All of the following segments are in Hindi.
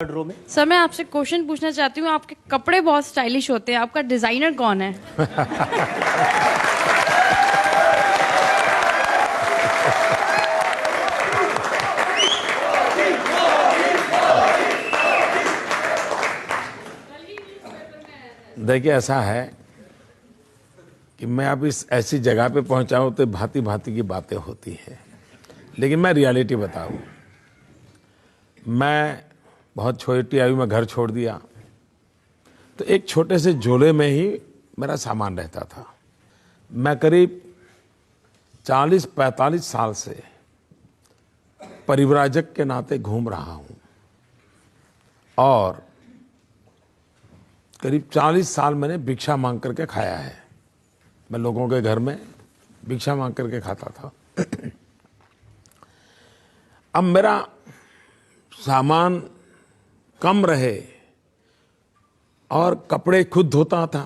रो में। सर मैं आपसे क्वेश्चन पूछना चाहती हूँ, आपके कपड़े बहुत स्टाइलिश होते हैं, आपका डिजाइनर कौन है? देखिए, ऐसा है कि मैं अब इस ऐसी जगह पे पहुंचा हूं तो भांति भांति की बातें होती हैं, लेकिन मैं रियलिटी बताऊं। मैं बहुत छोटी आयु में घर छोड़ दिया तो एक छोटे से झोले में ही मेरा सामान रहता था। मैं करीब 40-45 साल से परिव्राजक के नाते घूम रहा हूं और करीब 40 साल मैंने भिक्षा मांग करके खाया है। मैं लोगों के घर में भिक्षा मांग करके खाता था। अब मेरा सामान कम रहे और कपड़े खुद धोता था,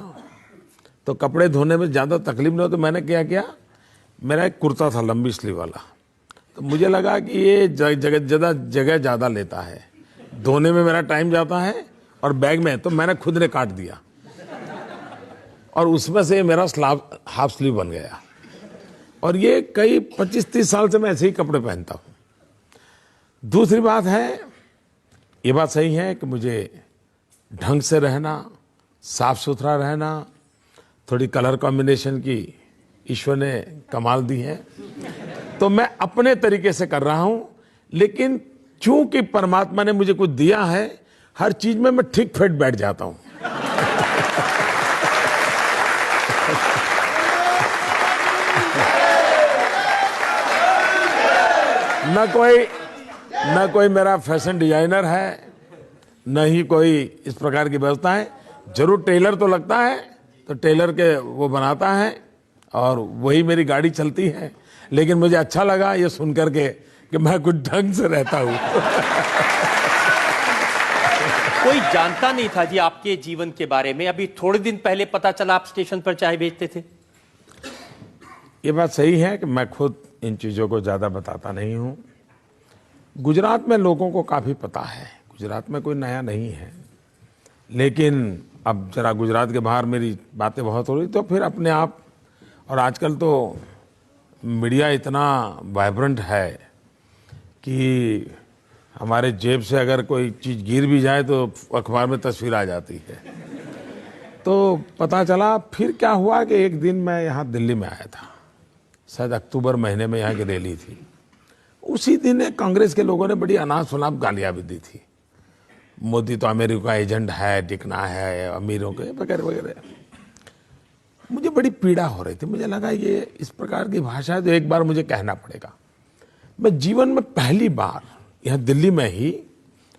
तो कपड़े धोने में ज़्यादा तकलीफ नहीं हो, तो मैंने क्या किया, मेरा एक कुर्ता था लंबी स्लीव वाला, तो मुझे लगा कि ये जगह ज़्यादा लेता है, धोने में मेरा टाइम जाता है और बैग में, तो मैंने खुद ने काट दिया और उसमें से मेरा हाफ स्लीव बन गया। और ये कई 25-30 साल से मैं ऐसे ही कपड़े पहनता हूँ। दूसरी बात है, ये बात सही है कि मुझे ढंग से रहना, साफ सुथरा रहना, थोड़ी कलर कॉम्बिनेशन की ईश्वर ने कमाल दी है, तो मैं अपने तरीके से कर रहा हूँ। लेकिन चूंकि परमात्मा ने मुझे कुछ दिया है, हर चीज में मैं ठीक फिट बैठ जाता हूँ। न कोई मेरा फैशन डिजाइनर है, न ही कोई इस प्रकार की व्यवस्था है। जरूर टेलर तो लगता है, तो टेलर के वो बनाता है और वही मेरी गाड़ी चलती है। लेकिन मुझे अच्छा लगा ये सुन करके कि मैं कुछ ढंग से रहता हूँ। कोई जानता नहीं था जी आपके जीवन के बारे में, अभी थोड़े दिन पहले पता चला आप स्टेशन पर चाय बेचते थे। ये बात सही है कि मैं खुद इन चीज़ों को ज़्यादा बताता नहीं हूँ। गुजरात में लोगों को काफ़ी पता है, गुजरात में कोई नया नहीं है। लेकिन अब जरा गुजरात के बाहर मेरी बातें बहुत हो रही, तो फिर अपने आप, और आजकल तो मीडिया इतना वाइब्रेंट है कि हमारे जेब से अगर कोई चीज़ गिर भी जाए तो अखबार में तस्वीर आ जाती है। तो पता चला फिर क्या हुआ कि एक दिन मैं यहाँ दिल्ली में आया था, शायद अक्टूबर महीने में यहाँ की रैली थी। उसी दिन कांग्रेस के लोगों ने बड़ी अनाप शनाप गालियाँ भी दी थी। मोदी तो अमेरिका का एजेंट है, टिकना है अमीरों के, वगैरह वगैरह। मुझे बड़ी पीड़ा हो रही थी, मुझे लगा ये इस प्रकार की भाषा है तो एक बार मुझे कहना पड़ेगा। मैं जीवन में पहली बार यहाँ दिल्ली में ही,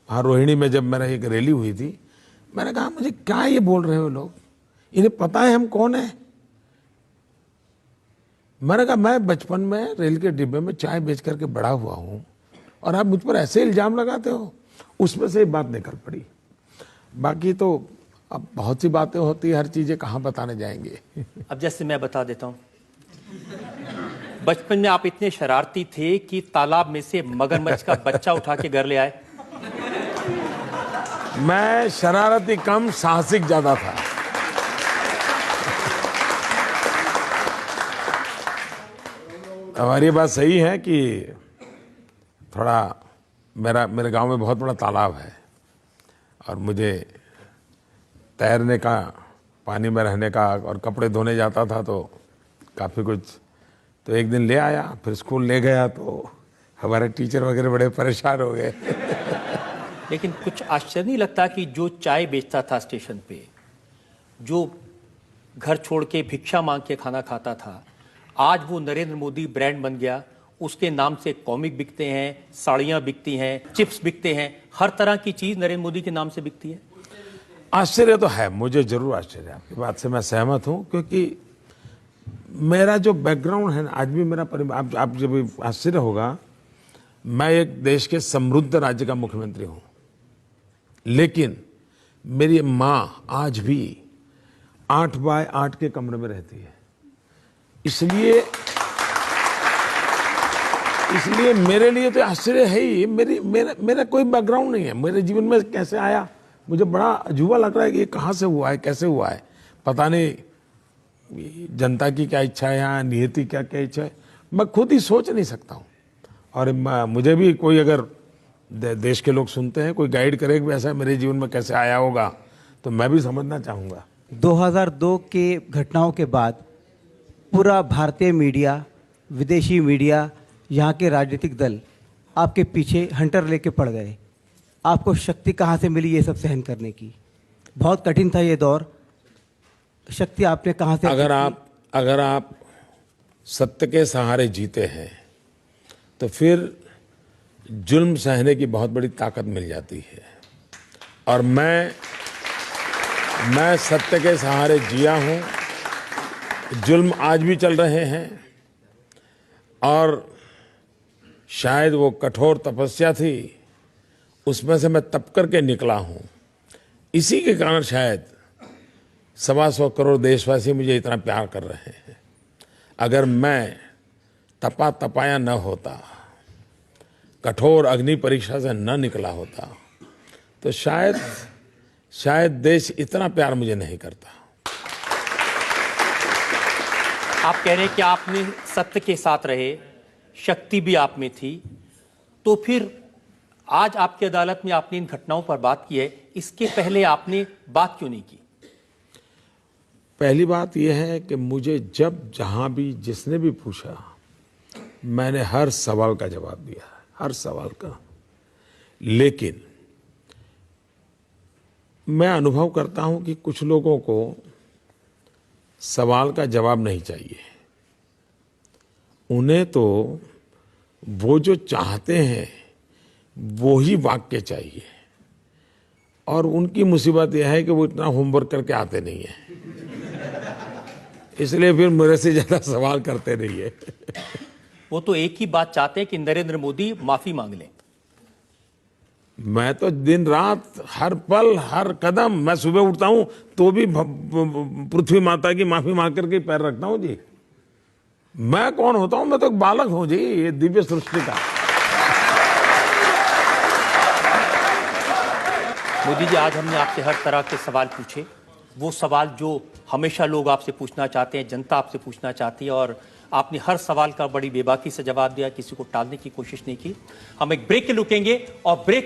वहाँ रोहिणी में जब मेरा एक रैली हुई थी, मैंने कहा मुझे क्या ये बोल रहे हो लोग, इन्हें पता है हम कौन है। मैंने कहा मैं बचपन में रेल के डिब्बे में चाय बेच करके बड़ा हुआ हूँ और आप मुझ पर ऐसे इल्जाम लगाते हो। उसमें से एक बात निकल पड़ी। बाकी तो अब बहुत सी बातें होती है, हर चीजें कहाँ बताने जाएंगे। अब जैसे मैं बता देता हूँ, बचपन में आप इतने शरारती थे कि तालाब में से मगरमच्छ का बच्चा उठा के घर ले आए। मैं शरारती कम, साहसिक ज्यादा था। हमारी बात सही है कि थोड़ा मेरे गांव में बहुत बड़ा तालाब है और मुझे तैरने का, पानी में रहने का और कपड़े धोने जाता था तो काफ़ी कुछ। तो एक दिन ले आया, फिर स्कूल ले गया तो हमारे टीचर वगैरह बड़े परेशान हो गए। लेकिन कुछ आश्चर्य नहीं लगता कि जो चाय बेचता था स्टेशन पे, जो घर छोड़ के भिक्षा मांग के खाना खाता था, आज वो नरेंद्र मोदी ब्रांड बन गया। उसके नाम से कॉमिक बिकते हैं, साड़ियाँ बिकती हैं, चिप्स बिकते हैं, हर तरह की चीज़ नरेंद्र मोदी के नाम से बिकती है। आश्चर्य तो है, मुझे जरूर आश्चर्य है, आपकी बात से मैं सहमत हूँ। क्योंकि मेरा जो बैकग्राउंड है, आज भी मेरा आप जब आश्चर्य होगा, मैं एक देश के समृद्ध राज्य का मुख्यमंत्री हूँ, लेकिन मेरी माँ आज भी 8 बाय 8 के कमरे में रहती है। इसलिए मेरे लिए तो आश्चर्य है ही। मेरा कोई बैकग्राउंड नहीं है, मेरे जीवन में कैसे आया मुझे बड़ा अजूबा लग रहा है कि ये कहाँ से हुआ है, कैसे हुआ है, पता नहीं जनता की क्या इच्छा है या नियति क्या क्या इच्छा है, मैं खुद ही सोच नहीं सकता हूँ। और मुझे भी कोई अगर देश के लोग सुनते हैं, कोई गाइड करे कि ऐसा मेरे जीवन में कैसे आया होगा, तो मैं भी समझना चाहूँगा। 2002 के घटनाओं के बाद पूरा भारतीय मीडिया, विदेशी मीडिया, यहाँ के राजनीतिक दल आपके पीछे हंटर लेके पड़ गए। आपको शक्ति कहाँ से मिली ये सब सहन करने की? बहुत कठिन था ये दौर, शक्ति आपने कहाँ से? अगर आप सत्य के सहारे जीते हैं तो फिर जुल्म सहने की बहुत बड़ी ताकत मिल जाती है। और मैं सत्य के सहारे जिया हूँ। जुल्म आज भी चल रहे हैं और शायद वो कठोर तपस्या थी, उसमें से मैं तप करके निकला हूँ। इसी के कारण शायद 125 करोड़ देशवासी मुझे इतना प्यार कर रहे हैं। अगर मैं तपाया न होता, कठोर अग्नि परीक्षा से न निकला होता, तो शायद देश इतना प्यार मुझे नहीं करता। आप कह रहे हैं कि आपने सत्य के साथ रहे, शक्ति भी आप में थी, तो फिर आज आपकी अदालत में आपने इन घटनाओं पर बात की है, इसके पहले आपने बात क्यों नहीं की? पहली बात यह है कि मुझे जब जहां भी जिसने भी पूछा, मैंने हर सवाल का जवाब दिया, हर सवाल का। लेकिन मैं अनुभव करता हूं कि कुछ लोगों को सवाल का जवाब नहीं चाहिए, उन्हें तो वो जो चाहते हैं वो ही वाक्य चाहिए। और उनकी मुसीबत यह है कि वो इतना होमवर्क करके आते नहीं है, इसलिए फिर मेरे से ज्यादा सवाल करते नहीं है। वो तो एक ही बात चाहते हैं कि नरेंद्र मोदी माफी मांग लें। मैं तो दिन रात, हर पल, हर कदम, मैं सुबह उठता हूं तो भी पृथ्वी माता की माफी मांग करके पैर रखता हूं जी। मैं कौन होता हूं? मैं तो एक बालक हूं जी, ये दिव्य सृष्टि का। मोदी जी, आज हमने आपसे हर तरह के सवाल पूछे, वो सवाल जो हमेशा लोग आपसे पूछना चाहते हैं, जनता आपसे पूछना चाहती है, और आपने हर सवाल का बड़ी बेबाकी से जवाब दिया, किसी को टालने की कोशिश नहीं की। हम एक ब्रेक के रुकेंगे और ब्रेक